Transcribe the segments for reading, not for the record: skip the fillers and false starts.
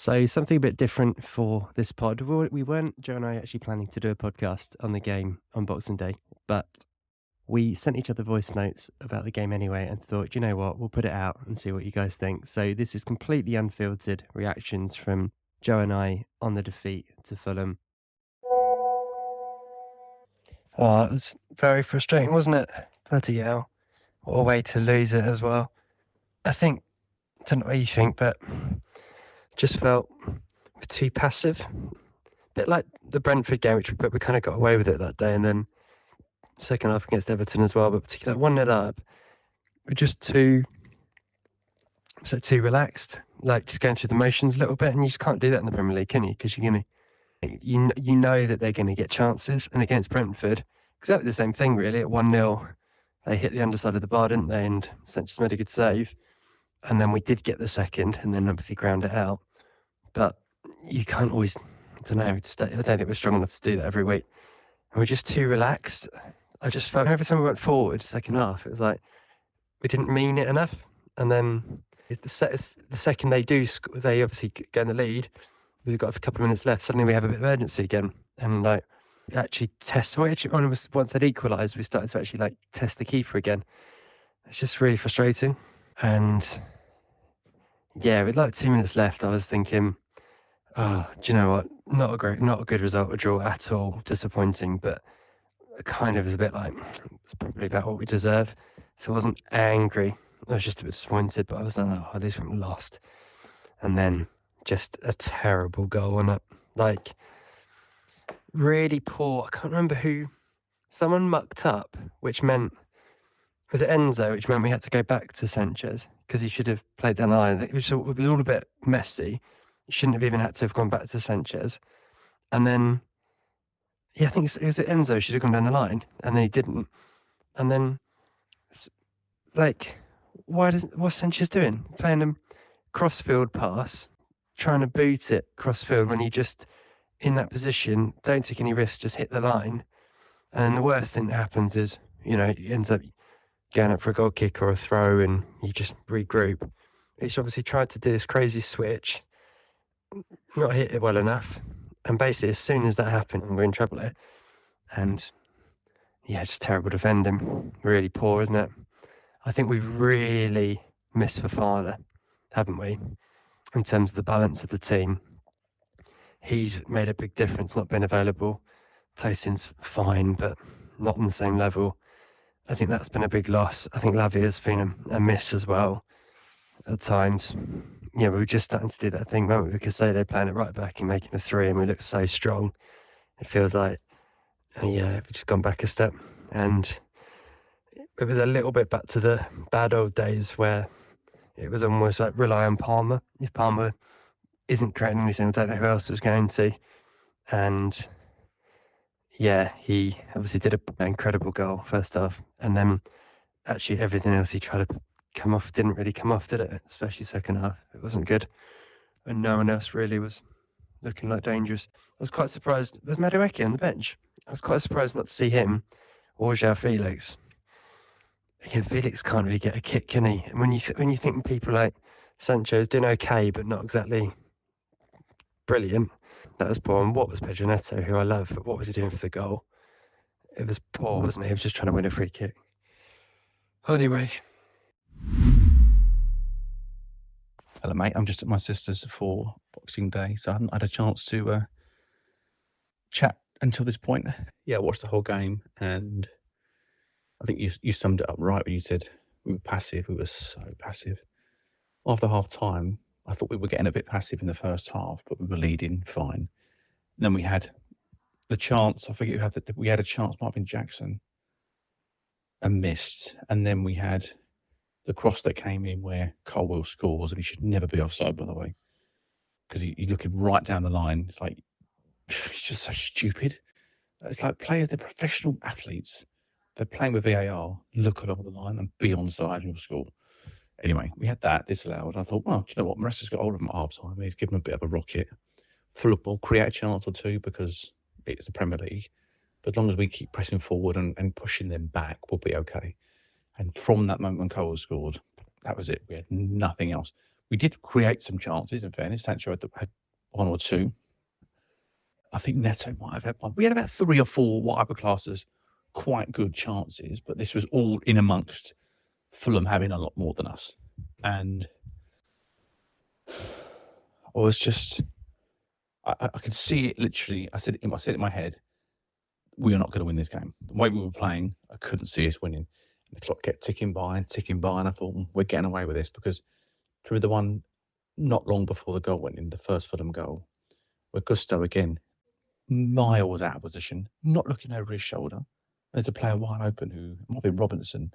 So something a bit different for this pod. We weren't, Joe and I, actually planning to do a podcast on the game on Boxing Day, but we sent each other voice notes about the game anyway and thought, you know what, we'll put it out and see what you guys think. So this is completely unfiltered reactions from Joe and I on the defeat to Fulham. Oh, it was very frustrating, wasn't it? Bloody hell. What a way to lose it as well. I think, I don't know what you think, but just felt too passive. Bit like the Brentford game, but we kind of got away with it that day. And then second half against Everton as well, but particularly 1-0 up, we're just too relaxed, like just going through the motions a little bit. And you just can't do that in the Premier League, can you? Because you're going to, you know that they're going to get chances. And against Brentford, exactly the same thing, really. At 1-0, they hit the underside of the bar, didn't they? And Sanchez made a good save. And then we did get the second, and then obviously ground it out. But you can't always, I don't know, I don't think we're strong enough to do that every week. And we're just too relaxed. I just felt every time we went forward, second half, it was like we didn't mean it enough. And then the second they obviously get in the lead. We've got a couple of minutes left. Suddenly we have a bit of urgency again, and like actually test. Once they'd equalised, we started to actually like test the keeper again. It's just really frustrating. And yeah, with like 2 minutes left, I was thinking, oh, do you know what? Not a good result, a draw at all. Disappointing, but it kind of is a bit like it's probably about what we deserve. So I wasn't angry. I was just a bit disappointed, but I was like, oh, at least we lost. And then just a terrible goal on it. Like, really poor. I can't remember who. Someone mucked up, which meant, was it Enzo, which meant we had to go back to Sanchez because he should have played down the line. It was all a bit messy. He shouldn't have even had to have gone back to Sanchez. And then, yeah, I think it was Enzo should have gone down the line, and then he didn't. And then, like, what's Sanchez doing? Playing a crossfield pass, trying to boot it crossfield when you just, in that position, don't take any risks, just hit the line. And the worst thing that happens is, he ends up going up for a goal kick or a throw and you just regroup. He's obviously tried to do this crazy switch, not hit it well enough. And basically, as soon as that happened, we're in trouble here. And yeah, just terrible defending. Really poor, isn't it? I think we've really missed Fofana, haven't we? In terms of the balance of the team. He's made a big difference not being available. Tyson's fine, but not on the same level. I think that's been a big loss. I think Lavia's been a miss as well at times. Yeah, we were just starting to do that thing, weren't we? Because they're playing it right back and making a three, and we look so strong. It feels like, yeah, we've just gone back a step. And it was a little bit back to the bad old days where it was almost like rely on Palmer. If Palmer isn't creating anything, I don't know who else was going to. And yeah, he obviously did an incredible goal first half, and then actually everything else he tried to come off didn't really come off, did it? Especially second half, it wasn't good, and no one else really was looking like dangerous. I was quite surprised. Was Madueke on the bench? I was quite surprised not to see him or João Felix. Again, Felix can't really get a kick, can he? And when you think people like Sancho's doing okay, but not exactly brilliant. That was poor. And what was Pedro Neto, who I love, but what was he doing for the goal? It was poor, wasn't he? He was just trying to win a free kick. Anyway. Hello, mate. I'm just at my sister's for Boxing Day, so I haven't had a chance to chat until this point. Yeah, I watched the whole game, and I think you summed it up right when you said we were passive. We were so passive. After half time, I thought we were getting a bit passive in the first half, but we were leading fine. Then we had the chance. I forget who had we had a chance. Might have been Jackson, and missed. And then we had the cross that came in where Colwell scores, and he should never be offside, by the way, because you're looking right down the line. It's like, it's just so stupid. It's like players, they're professional athletes. They're playing with VAR, look along the line and be onside and you'll score. Anyway, we had that disallowed. I thought, well, do you know what? Maresca's got hold of him at half time. He's given him a bit of a rocket. Football, create a chance or two because it's the Premier League. But as long as we keep pressing forward and pushing them back, we'll be okay. And from that moment when Cole scored, that was it. We had nothing else. We did create some chances, in fairness. Sancho had one or two. I think Neto might have had one. We had about 3 or 4 what I would class as quite good chances, but this was all in amongst Fulham having a lot more than us. And I was just, I could see it literally. I said it in my head, we are not going to win this game. The way we were playing, I couldn't see us winning. The clock kept ticking by, and I thought, we're getting away with this, because through the one not long before the goal went in, the first Fulham goal, where Gusto again, miles out of position, not looking over his shoulder. There's a player wide open who might be Robinson,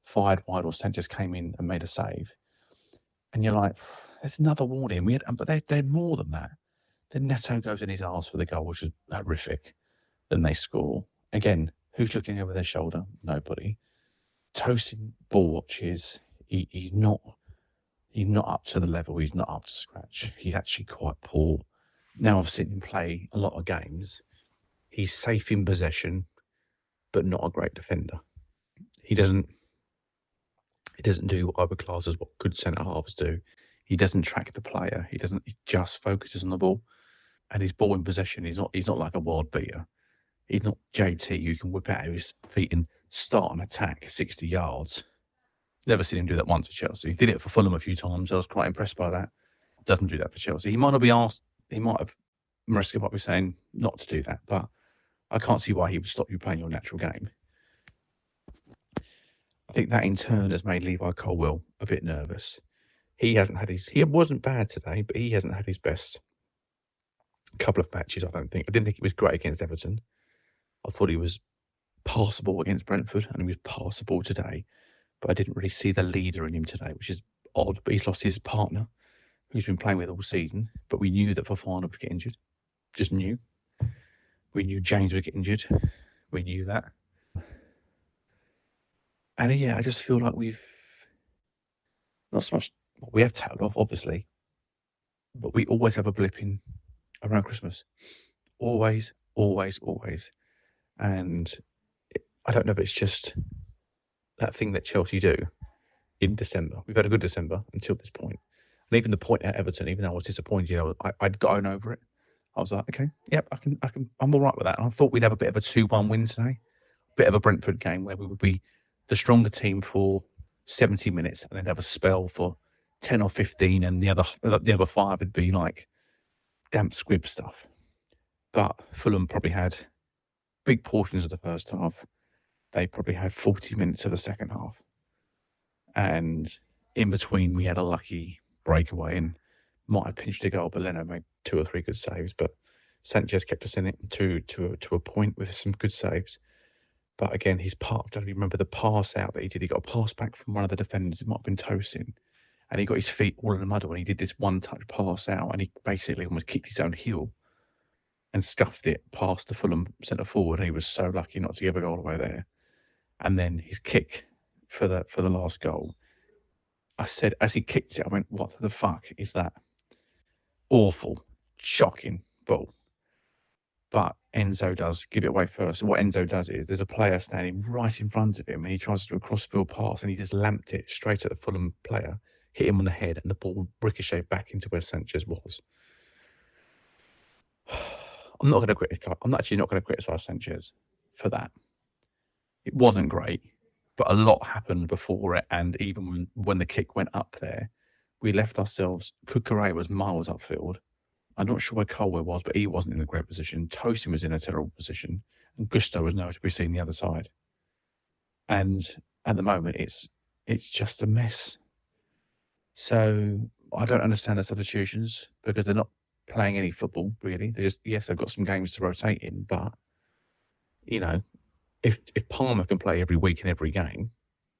fired wide, or Sanchez came in and made a save. And you're like, there's another warning. But they had more than that. Then Neto goes in his arse for the goal, which is horrific. Then they score. Again, who's looking over their shoulder? Nobody. Tosin ball watches. He's not up to the level. He's not up to scratch. He's actually quite poor. Now I've seen him play a lot of games. He's safe in possession, but not a great defender. He doesn't do what I would class as what good centre halves do. He doesn't track the player. He just focuses on the ball. And his ball in possession, he's not like a world beater. He's not JT who can whip out his feet and start an attack 60 yards. Never seen him do that once at Chelsea. He did it for Fulham a few times. I was quite impressed by that. Doesn't do that for Chelsea. He might not be asked. Maresca might be saying not to do that, but I can't see why he would stop you playing your natural game. I think that in turn has made Levi Colwill a bit nervous. He wasn't bad today, but he hasn't had his best couple of matches, I don't think. I didn't think he was great against Everton. I thought he was passable against Brentford, and he was passable today. But I didn't really see the leader in him today, which is odd. But he's lost his partner, who's been playing with all season. But we knew that Fofana would get injured. Just knew. We knew James would get injured. We knew that. And I just feel like we've not so much. We have tailed off, obviously, but we always have a blip in around Christmas. Always. And I don't know if it's just that thing that Chelsea do in December. We've had a good December until this point. And even the point at Everton, even though I was disappointed, I'd gotten over it. I was like, okay, yep, I'm all right with that. And I thought we'd have a bit of a 2-1 win today. Bit of a Brentford game where we would be the stronger team for 70 minutes and then have a spell for 10 or 15, and the other 5 would be like damp squib stuff. But Fulham probably had big portions of the first half. They probably had 40 minutes of the second half. And in between, we had a lucky breakaway and might have pinched a goal, but Leno made 2 or 3 good saves. But Sanchez kept us in it to a point with some good saves. But again, his part, I don't remember the pass out that he did. He got a pass back from one of the defenders. It might have been Tosin. And he got his feet all in the muddle, and he did this one-touch pass out, and he basically almost kicked his own heel and scuffed it past the Fulham centre-forward. He was so lucky not to give a goal away there. And then his kick for the last goal. I said, as he kicked it, I went, what the fuck is that? Awful, shocking ball. But Enzo does give it away first. And what Enzo does is there's a player standing right in front of him, and he tries to do a cross-field pass, and he just lamped it straight at the Fulham player, hit him on the head, and the ball ricocheted back into where Sanchez was. I'm actually not going to criticize Sanchez for that. It wasn't great, but a lot happened before it, and even when the kick went up there, we left ourselves. Kukurea was miles upfield. I'm not sure where Colwell was, but he wasn't in a great position. Tosin was in a terrible position, and Gusto was nowhere to be seen the other side. And at the moment, it's just a mess. So I don't understand the substitutions, because they're not playing any football really. Yes, they've got some games to rotate in, but if Palmer can play every week in every game,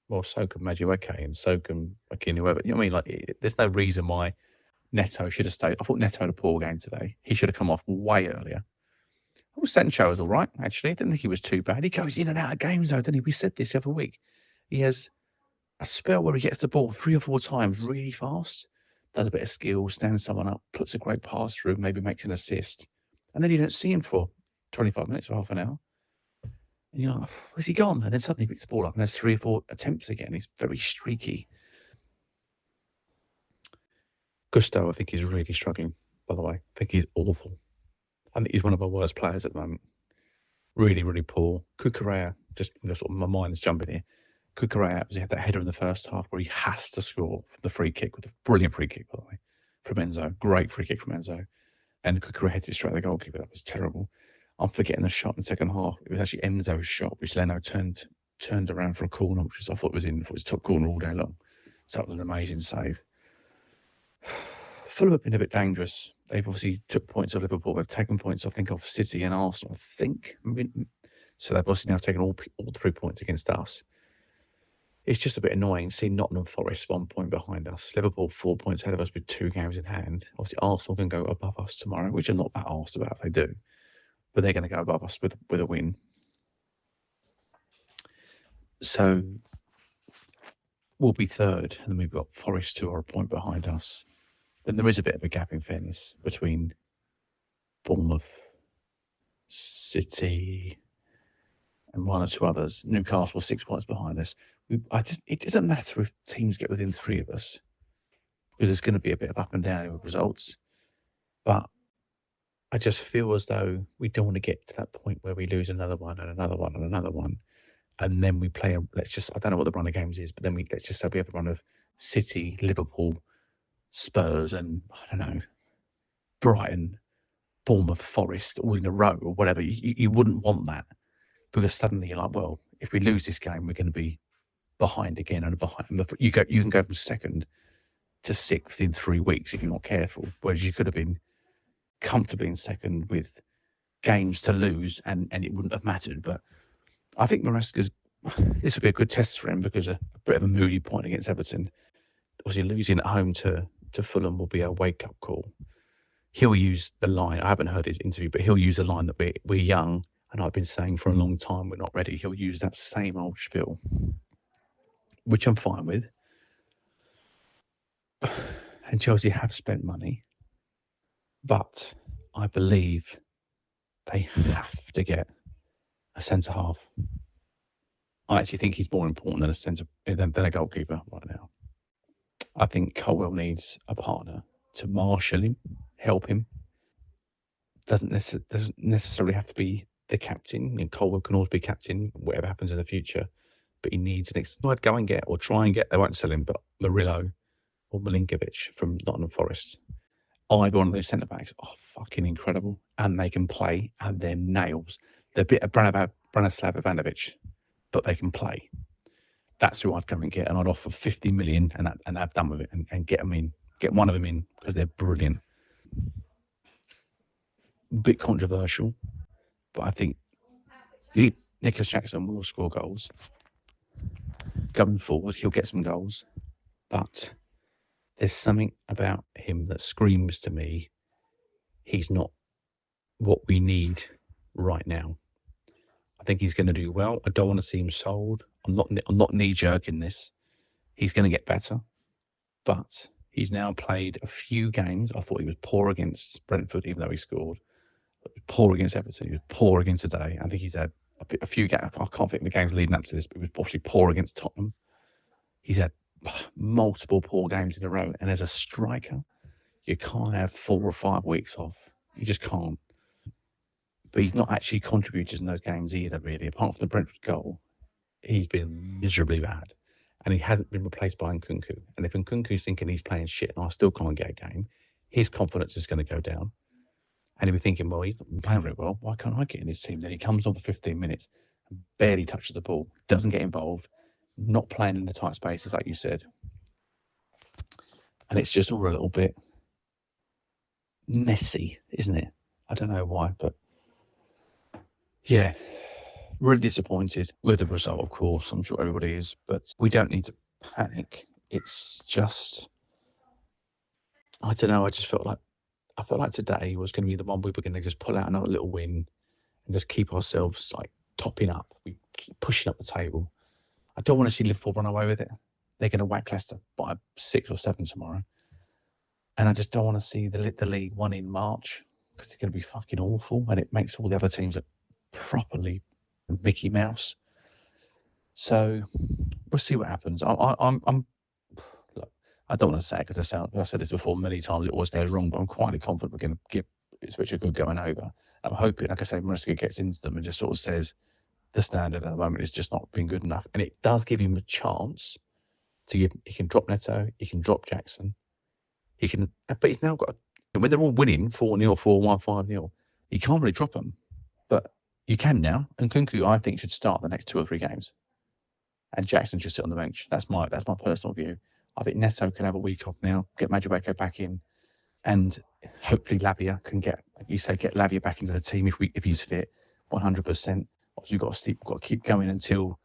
well, so can Madueke, and so can whoever. You know what I mean? There's no reason why Neto should have stayed. I thought Neto had a poor game today. He should have come off way earlier. I thought Sancho was all right, actually. I didn't think he was too bad. He goes in and out of games, though, doesn't he? We said this the other week. He has a spell where he gets the ball 3 or 4 times really fast, does a bit of skill, stands someone up, puts a great pass through, maybe makes an assist. And then you don't see him for 25 minutes or half an hour. And you're like, where's he gone? And then suddenly he picks the ball up and has 3 or 4 attempts again. He's very streaky. Gusto, I think, is really struggling, by the way. I think he's awful. I think he's one of our worst players at the moment. Really, really poor. Cucurella, just sort of my mind's jumping here. Cucurella, he had that header in the first half where he has to score from the free kick, with a brilliant free kick, by the way, from Enzo. Great free kick from Enzo. And Cucurella heads it straight at the goalkeeper. That was terrible. I'm forgetting the shot in the second half. It was actually Enzo's shot, which Leno turned around for a corner, which I thought was in. I thought it was top corner all day long. So that was an amazing save. Fulham have been a bit dangerous. They've obviously took points off Liverpool. They've taken points, I think, off City and Arsenal, I think. So they've obviously now taken all 3 points against us. It's just a bit annoying seeing Nottingham Forest 1 point behind us. Liverpool 4 points ahead of us with 2 games in hand. Obviously, Arsenal can go above us tomorrow, which I'm not that arsed about if they do. But they're going to go above us with a win. So we'll be third, and then we've got Forest, who are a point behind us. Then there is a bit of a gap, in fairness, between Bournemouth, City, and 1 or 2 others. Newcastle 6 points behind us. It doesn't matter if teams get within 3 of us, because there's going to be a bit of up and down with results. But I just feel as though we don't want to get to that point where we lose another one and another one and another one. And then we play, I don't know what the run of games is, but then let's just say we have a run of City, Liverpool, Spurs, and I don't know, Brighton, Bournemouth, Forest, all in a row or whatever. You wouldn't want that, because suddenly you're like, well, if we lose this game, we're going to be behind again and behind. You can go from second to 6th in 3 weeks if you're not careful, whereas you could have been comfortably in second with games to lose and it wouldn't have mattered. But I think Maresca's, this would be a good test for him, because a bit of a moody point against Everton. Obviously, losing at home to Fulham will be a wake-up call. He'll use the line, I haven't heard his interview, but he'll use the line that we're young, and I've been saying for a long time we're not ready. He'll use that same old spiel, which I'm fine with. And Chelsea have spent money, but I believe they have to get a centre-half. I actually think he's more important than a goalkeeper right now. I think Colwell needs a partner to marshal him, help him. Doesn't necessarily have to be the captain. Colwell can always be captain, whatever happens in the future. But he needs an I'd go and get, or try and get, they won't sell him, but Murillo or Milinkovic from Nottingham Forest. Either one of those centre-backs are fucking incredible, and they can play, and they're nails. They're a bit of Branislav Ivanovic, but they can play. That's who I'd come and get, and I'd offer 50 million and have done with it, and get them in, get one of them in, because they're brilliant. Bit controversial, but I think Nicholas Jackson will score goals. Going forward, he'll get some goals, but there's something about him that screams to me he's not what we need right now. I think he's going to do well. I don't want to see him sold. I'm not knee-jerking this. He's going to get better, but he's now played a few games. I thought he was poor against Brentford, even though he scored. Poor against Everton. He was poor against today. I think he's had a few games. I can't think of the games leading up to this, but he was obviously poor against Tottenham. He's had multiple poor games in a row, and as a striker, you can't have 4 or 5 weeks off. You just can't. But he's not actually contributed in those games either, really. Apart from the Brentford goal, he's been miserably bad, and he hasn't been replaced by Nkunku. And if Nkunku's thinking he's playing shit and I still can't get a game, his confidence is going to go down. And he'll be thinking, well, he's not been playing very well. Why can't I get in this team? Then he comes on for 15 minutes and barely touches the ball, doesn't get involved, not playing in the tight spaces, like you said. And it's just all a little bit messy, isn't it? I don't know why, but yeah, really disappointed with the result, of course. I'm sure everybody is, but we don't need to panic. It's just, I don't know, I felt like today was going to be the one we were going to just pull out another little win and just keep ourselves like topping up, pushing up the table. I don't want to see Liverpool run away with it. They're going to whack Leicester by 6 or 7 tomorrow. And I just don't want to see the League One in March, because it's going to be fucking awful, and it makes all the other teams look properly Mickey Mouse. So we'll see what happens. Look, I don't want to say it because I've said this before many times, it always goes wrong, but I'm quite confident we're going to give Ipswich a good going over. I'm hoping, like I say, Mariska gets into them and just sort of says the standard at the moment is just not been good enough. And it does give him a chance to give, he can drop Neto, he can drop Jackson, but he's now got, when they're all winning 4-0, 4-1, 5-0, you can't really drop them. But you can now, and Kunku, I think, should start the next 2 or 3 games. And Jackson should sit on the bench. That's my personal view. I think Neto can have a week off now, get Madueke back in, and hopefully Lavia can get Lavia back into the team if he's fit, 100%. You've got to keep going until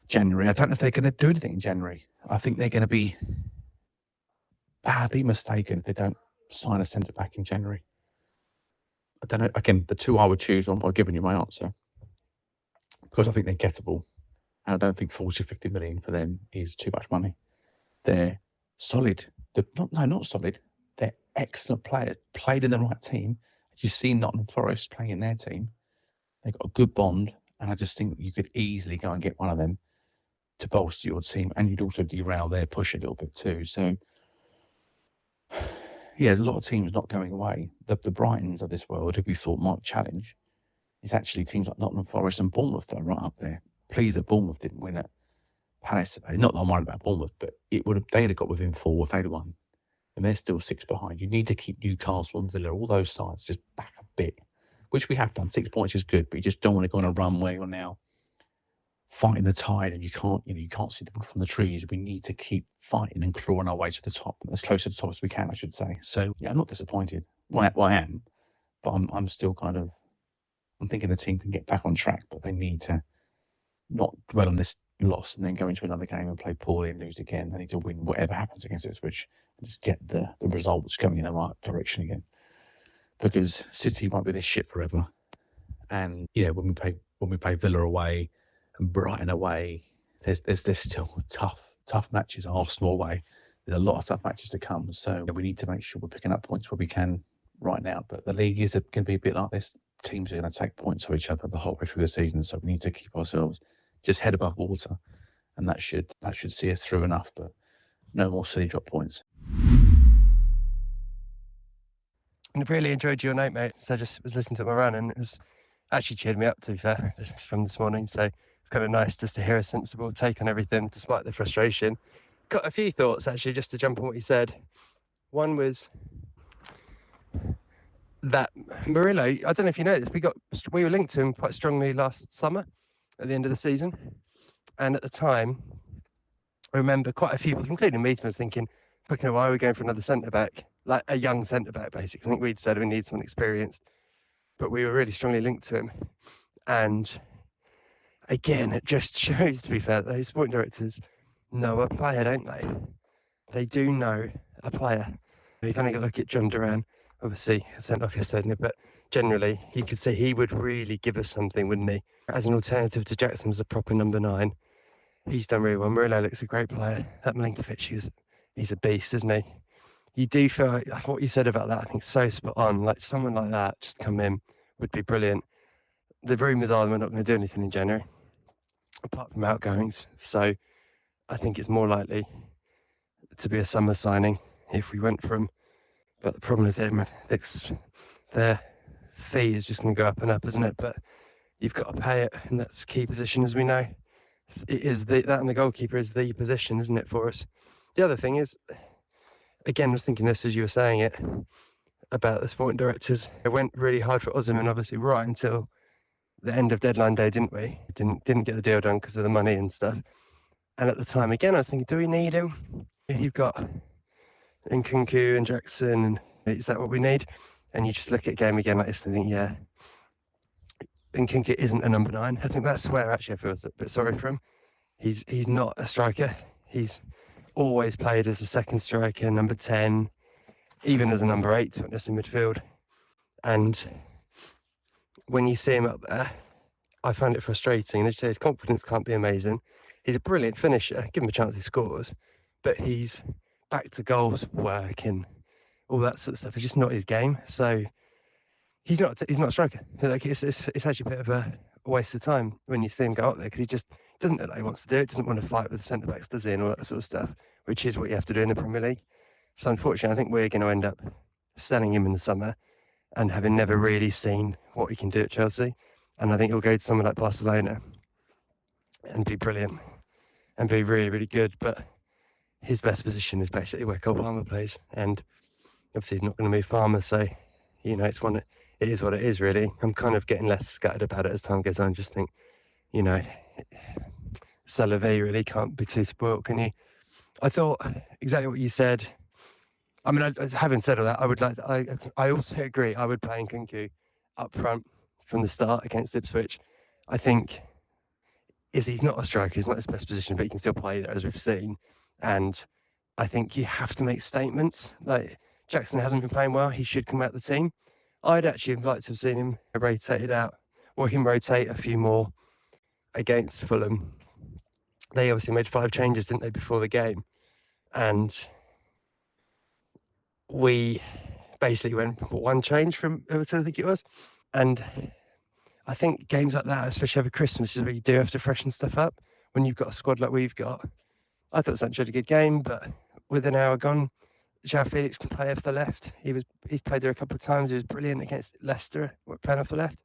January. I don't know if they're going to do anything in January. I think they're going to be badly mistaken if they don't sign a centre back in January. I don't know. Again, the 2 I would choose, I'm giving you my answer, because I think they're gettable. And I don't think 40 or 50 million for them is too much money. They're solid. Not solid. They're excellent players, played in the right team. You've seen Nottingham Forest playing in their team. They've got a good bond, and I just think that you could easily go and get one of them to bolster your team, and you'd also derail their push a little bit too. So, yeah, there's a lot of teams not going away. The Brightons of this world, who we thought might challenge, is actually teams like Nottingham Forest and Bournemouth that are right up there. Pleased that Bournemouth didn't win at Palace today. Not that I'm worried about Bournemouth, but they'd have got within 4 if they'd won. And they're still 6 behind. You need to keep Newcastle and Villa, all those sides, just back a bit, which we have done. 6 points is good, but you just don't want to go on a run where you're now fighting the tide and you can't see them from the trees. We need to keep fighting and clawing our way to the top, as close to the top as we can, I should say. So, yeah, I'm not disappointed. Well, I am, but I'm still I'm thinking the team can get back on track, but they need to not dwell on this loss and then go into another game and play poorly and lose again. They need to win whatever happens against Ipswich and just get the results going in the right direction again. Because City won't be this shit forever. And when we play Villa away and Brighton away, there's still tough matches. Arsenal away, there's a lot of tough matches to come. So we need to make sure we're picking up points where we can right now. But the league is going to be a bit like this. Teams are going to take points of each other the whole way through the season. So we need to keep ourselves just head above water, and that should see us through enough. But no more silly drop points. I really enjoyed your note, mate. So I just was listening to my run, and it was actually cheered me up, to be fair, from this morning. So it's kind of nice just to hear a sensible take on everything, despite the frustration. Got a few thoughts, actually, just to jump on what you said. One was that Murillo, I don't know if you know this, we were linked to him quite strongly last summer at the end of the season. And at the time, I remember quite a few people, including me, was thinking, okay, why are we going for another centre-back? Like a young centre-back, basically. I think we'd said we need someone experienced. But we were really strongly linked to him. And again, it just shows, to be fair, that those sporting directors know a player, don't they? They do know a player. You've only got to look at John Duran, obviously, sent off yesterday, but generally, he could say he would really give us something, wouldn't he? As an alternative to Jackson as a proper number 9, he's done really well. Murillo looks a great player. That Milinkovic, he's a beast, isn't he? You do feel like what you said about that, I think, so spot on. Like someone like that just come in would be brilliant. The rumours are we're not going to do anything in January, apart from outgoings. So I think it's more likely to be a summer signing if we went for him. But the problem is their fee is just going to go up and up, isn't it? But you've got to pay it in that key position, as we know. It is that and the goalkeeper is the position, isn't it, for us? The other thing is, again, I was thinking this as you were saying it, about the sporting directors. It went really hard for Osimhen, obviously, right until the end of deadline day, didn't we? Didn't get the deal done because of the money and stuff. And at the time, again, I was thinking, do we need him? You've got Nkunku and Jackson, and is that what we need? And you just look at a game again like this and think, yeah, Nkunku isn't a number 9. I think that's where actually I feel a bit sorry for him. He's not a striker. He's always played as a second striker, number 10, even as a number 8 to us in midfield. And when you see him up there, I find it frustrating. His confidence can't be amazing. He's a brilliant finisher. Give him a chance, he scores. But he's back to goals work and all that sort of stuff. It's just not his game. So he's not a striker. Like it's actually a bit of a waste of time when you see him go up there, because he just doesn't look like he wants to do it. Doesn't want to fight with the centre backs, does he? And all that sort of stuff. which is what you have to do in the Premier League. So unfortunately, I think we're going to end up selling him in the summer and having never really seen what he can do at Chelsea. And I think he'll go to somewhere like Barcelona and be brilliant and be really, really good. But his best position is basically where Cole Palmer plays. And obviously he's not going to move Palmer, so, you know, it is what it is, really. I'm kind of getting less scattered about it as time goes on. Just think, you know, Salavy really can't be too spoilt, can you? I thought exactly what you said. I mean, having said all that, I also agree. I would play Nkunku up front from the start against Ipswich. I think he's not a striker, he's not his best position, but he can still play there, as we've seen. And I think you have to make statements. Like, Jackson hasn't been playing well, he should come out of the team. I'd actually have liked to have seen him rotated out, or him rotate a few more against Fulham. They obviously made 5 changes, didn't they, before the game? And we basically went for 1 change from Everton, I think it was. And I think games like that, especially over Christmas, is where you do have to freshen stuff up when you've got a squad like we've got. I thought it was actually a really good game, but with an hour gone, João Felix can play off the left. He's played there a couple of times. He was brilliant against Leicester, playing off the left.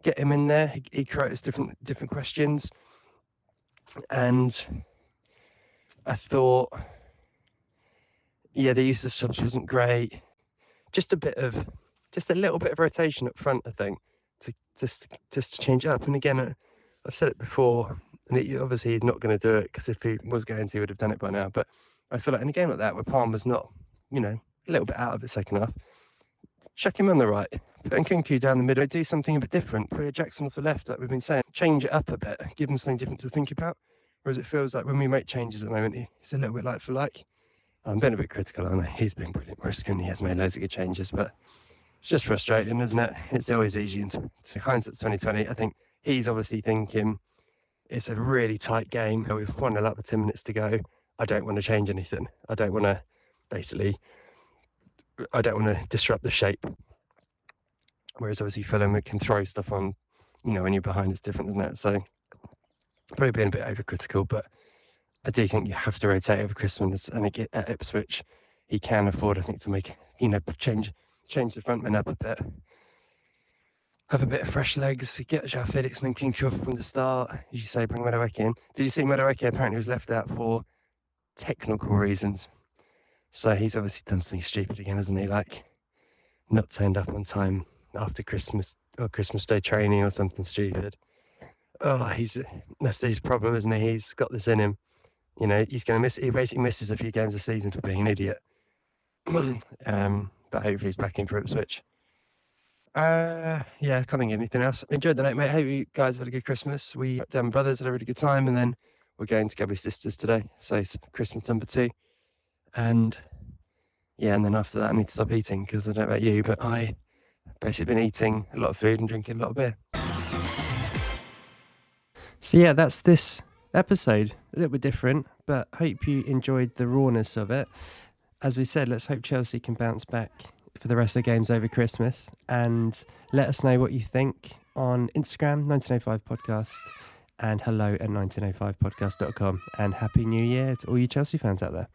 Get him in there. He creates different questions. And I thought, yeah, the use of subs wasn't great. Just a little bit of rotation up front, I think, to change it up. And again, I've said it before, and obviously he's not going to do it, because if he was going to, he would have done it by now. But I feel like in a game like that, where Palmer's not, you know, a little bit out of it second half, chuck him on the right, put Nkunku down the middle, do something a bit different, put Jackson off the left, like we've been saying, change it up a bit, give him something different to think about. Whereas it feels like when we make changes at the moment, it's a little bit like for like. I'm being a bit critical, aren't I? He's been brilliant. He has made loads of good changes, but it's just frustrating, isn't it? It's always easy. And to hindsight's 2020, I think he's obviously thinking it's a really tight game. We've won a lot with 10 minutes to go. I don't want to change anything. I don't want to disrupt the shape. Whereas obviously Fulham can throw stuff on, you know, when you're behind, it's different, isn't it? So probably being a bit overcritical, but I do think you have to rotate over Christmas, and at Ipswich, he can afford, I think, to make, you know, change the front men up a bit. Have a bit of fresh legs, get João Felix and Nkunku off from the start. As you say, bring Madueke in. Did you see Madueke apparently was left out for technical reasons? So he's obviously done something stupid again, hasn't he? Like, not turned up on time after Christmas or Christmas Day training or something stupid. Oh, that's his problem, isn't he? He's got this in him. You know, he basically misses a few games a season for being an idiot. But hopefully he's back in for Ipswich. Yeah, can't think of anything else. Enjoyed the night, mate. Hope you guys had a good Christmas. We, my brothers, had a really good time, and then we're going to Gabby's sisters today. So it's Christmas number 2. And yeah, and then after that I need to stop eating, because I don't know about you, but I basically been eating a lot of food and drinking a lot of beer. So yeah, that's this episode. A little bit different, but hope you enjoyed the rawness of it. As we said, let's hope Chelsea can bounce back for the rest of the games over Christmas, and let us know what you think on Instagram, 1905 podcast, and hello@1905podcast.com, and Happy New Year to all you Chelsea fans out there.